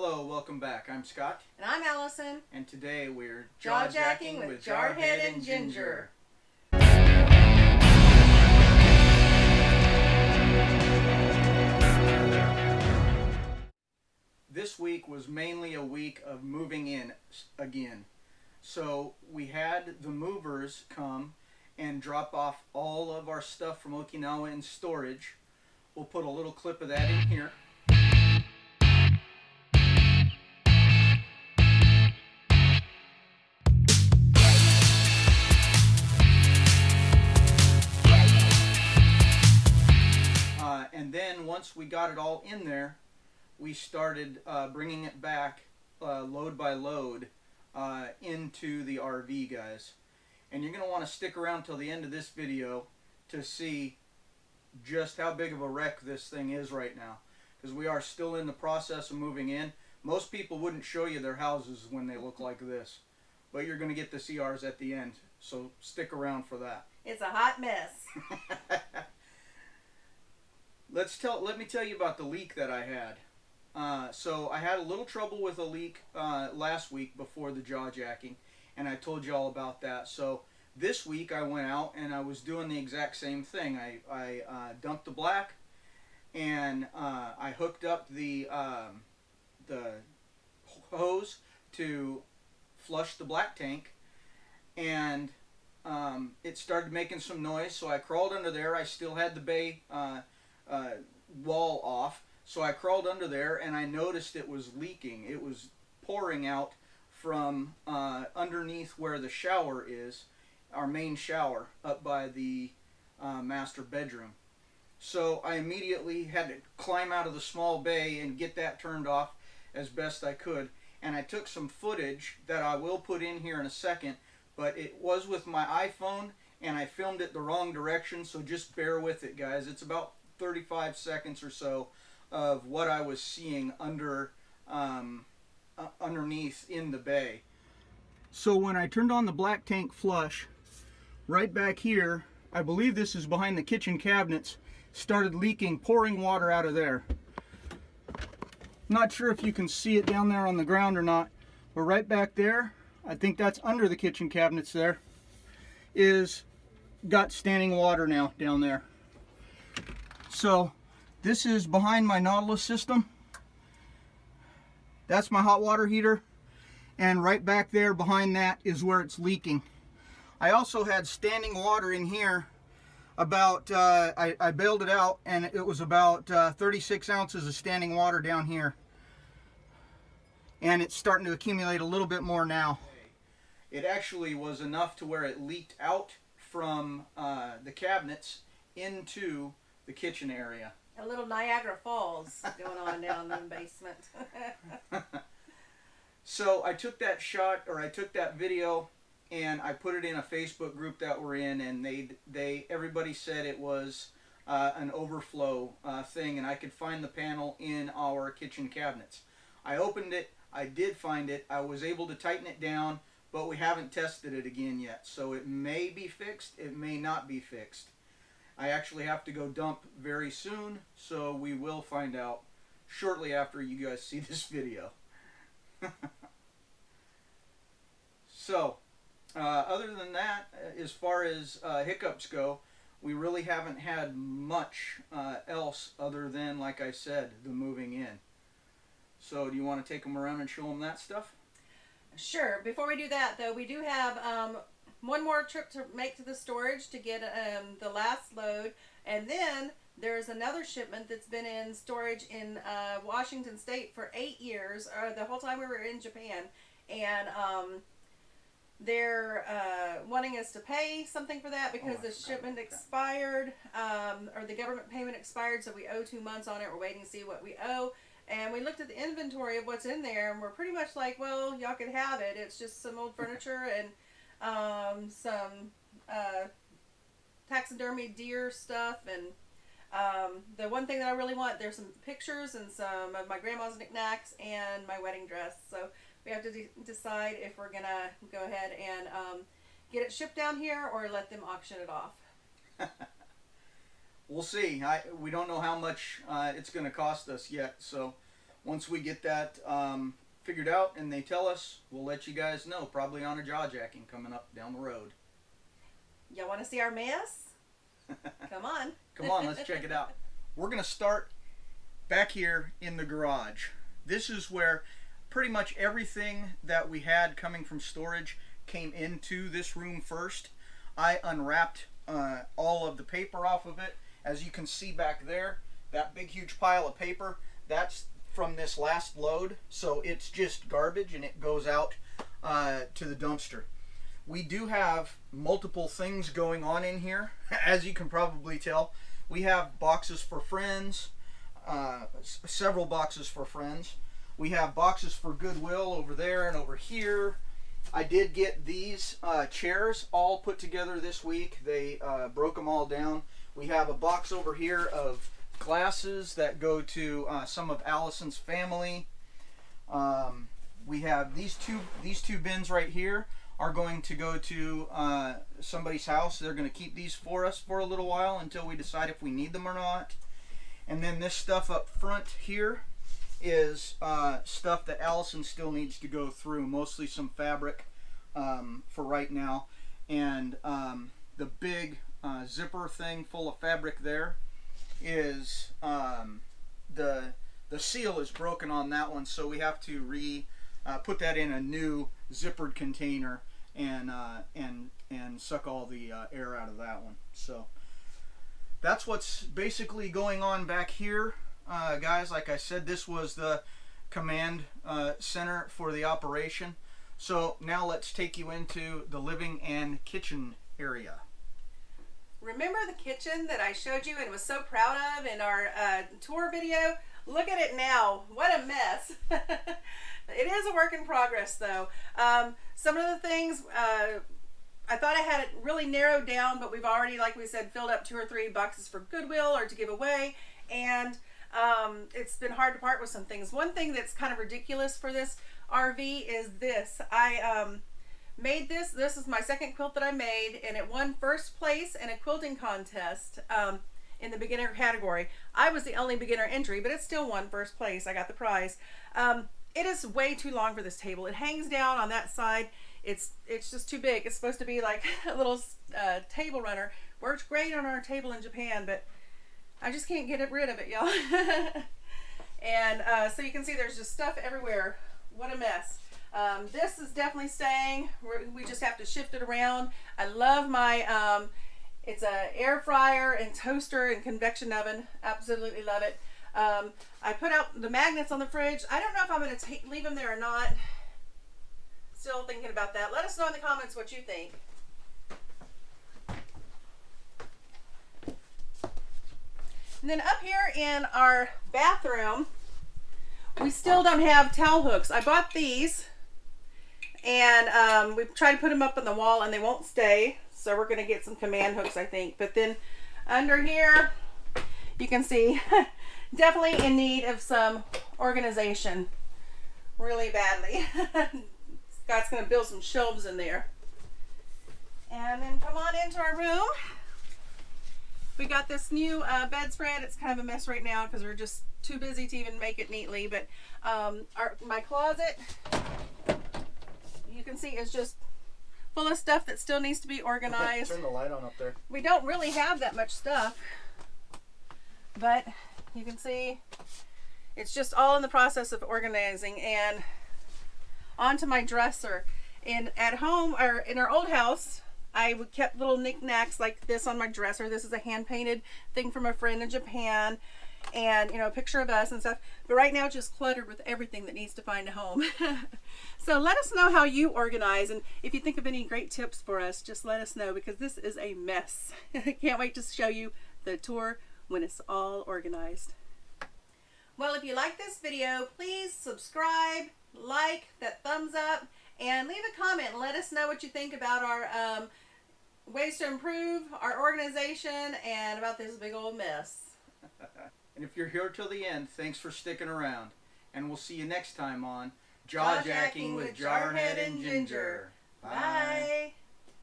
Hello, welcome back. I'm Scott. And I'm Allison. And today we're jaw-jacking with Jarhead and Ginger. This week was mainly a week of moving in again. So we had the movers come and drop off all of our stuff from Okinawa in storage. We'll put a little clip of that in here. And then once we got it all in there, we started bringing it back load by load into the RV, guys. And you're going to want to stick around till the end of this video to see just how big of a wreck this thing is right now. Because we are still in the process of moving in. Most people wouldn't show you their houses when they look like this. But you're going to get to see ours at the end. So stick around for that. It's a hot mess. Let me tell you about the leak that I had. So I had a little trouble with a leak last week before the jaw jacking, and I told you all about that. So this week I went out and I was doing the exact same thing. I dumped the black, and I hooked up the hose to flush the black tank, and it started making some noise. So I crawled under there. I still had the bay wall off, so I crawled under there and I noticed it was leaking. It was pouring out from underneath where the shower is, our main shower up by the master bedroom. So I immediately had to climb out of the small bay and get that turned off as best I could, and I took some footage that I will put in here in a second, but it was with my iPhone and I filmed it the wrong direction, so just bear with it, guys. It's about 35 seconds or so of what I was seeing underneath in the bay. So when I turned on the black tank flush, right back here, I believe this is behind the kitchen cabinets, started leaking, pouring water out of there. Not sure if you can see it down there on the ground or not, but right back there, I think that's under the kitchen cabinets there, is got standing water now down there. So this is behind my Nautilus system. That's my hot water heater, and right back there behind that is where it's leaking. I also had standing water in here. About I bailed it out, and it was about 36 ounces of standing water down here, and it's starting to accumulate a little bit more now. It actually was enough to where it leaked out from the cabinets into the kitchen area. A little Niagara Falls going on down in the basement. So I took that shot, or I took that video, and I put it in a Facebook group that we're in, and everybody said it was an overflow thing, and I could find the panel in our kitchen cabinets. I opened it, I did find it, I was able to tighten it down, but we haven't tested it again yet. So it may be fixed, it may not be fixed. I actually have to go dump very soon, so we will find out shortly after you guys see this video. So, other than that, as far as hiccups go, we really haven't had much else other than, like I said, the moving in. So, do you want to take them around and show them that stuff? Sure. Before we do that, though, we do have one more trip to make to the storage to get the last load, and then there's another shipment that's been in storage in Washington State for 8 years, or the whole time we were in Japan, and they're wanting us to pay something for that because the shipment expired, or the government payment expired, so we owe 2 months on it. We're waiting to see what we owe. And we looked at the inventory of what's in there, and we're pretty much like, well, y'all could have it. It's just some old furniture and some taxidermy deer stuff, and the one thing that I really want, there's some pictures and some of my grandma's knickknacks and my wedding dress. So we have to decide if we're gonna go ahead and get it shipped down here or let them auction it off. We'll see. We don't know how much it's going to cost us yet, so once we get that figured out and they tell us, we'll let you guys know. Probably on a jaw jacking coming up down the road. Y'all want to see our mess? Come on. Come on, let's check it out. We're going to start back here in the garage. This is where pretty much everything that we had coming from storage came into this room first. I unwrapped all of the paper off of it. As you can see back there, that big huge pile of paper, that's from this last load. So it's just garbage and it goes out to the dumpster. We do have multiple things going on in here, as you can probably tell. We have boxes for friends, several boxes for friends. We have boxes for Goodwill over there and over here. I did get these chairs all put together this week. They broke them all down. We have a box over here of glasses that go to some of Allison's family. We have these two bins right here are going to go to somebody's house. They're going to keep these for us for a little while until we decide if we need them or not. And then this stuff up front here is stuff that Allison still needs to go through, mostly some fabric for right now. And the big zipper thing full of fabric there is the seal is broken on that one, so we have to put that in a new zippered container and suck all the air out of that one. So that's what's basically going on back here, guys. Like I said, this was the command center for the operation. So now let's take you into the living and kitchen area. Remember the kitchen that I showed you and was so proud of in our tour video? Look at it now. What a mess. It is a work in progress, though. Some of the things I thought I had it really narrowed down, but we've already, like we said, filled up 2 or 3 boxes for Goodwill or to give away, and it's been hard to part with some things. One thing that's kind of ridiculous for this RV is this. I made this. This is my second quilt that I made, and it won first place in a quilting contest in the beginner category. I was the only beginner entry, but it still won first place. I got the prize. It is way too long for this table. It hangs down on that side. It's just too big. It's supposed to be like a little table runner. Works great on our table in Japan, but I just can't get rid of it, y'all. And so you can see there's just stuff everywhere. What a mess. This is definitely staying. We just have to shift it around. I love my, it's a air fryer and toaster and convection oven. Absolutely love it. I put out the magnets on the fridge. I don't know if I'm going to leave them there or not. Still thinking about that. Let us know in the comments what you think. And then up here in our bathroom, we still don't have towel hooks. I bought these, and we tried to put them up on the wall, and they won't stay. So we're going to get some command hooks, I think. But then under here, you can see definitely in need of some organization really badly. Scott's going to build some shelves in there. And then come on into our room. We got this new bedspread. It's kind of a mess right now because we're just too busy to even make it neatly. But my closet, you can see, is just full of stuff that still needs to be organized. Turn the light on up there. We don't really have that much stuff, but you can see it's just all in the process of organizing. And onto my dresser. At home, or in our old house, I kept little knickknacks like this on my dresser. This is a hand-painted thing from a friend in Japan, and a picture of us and stuff. But right now, just cluttered with everything that needs to find a home. So let us know how you organize, and if you think of any great tips for us, just let us know, because this is a mess. Can't wait to show you the tour when it's all organized. Well, if you like this video, please subscribe, like, that thumbs up, and leave a comment. Let us know what you think about our ways to improve our organization and about this big old mess. And if you're here till the end, thanks for sticking around. And we'll see you next time on Jaw Jacking with Jarhead and Ginger. Bye. Bye.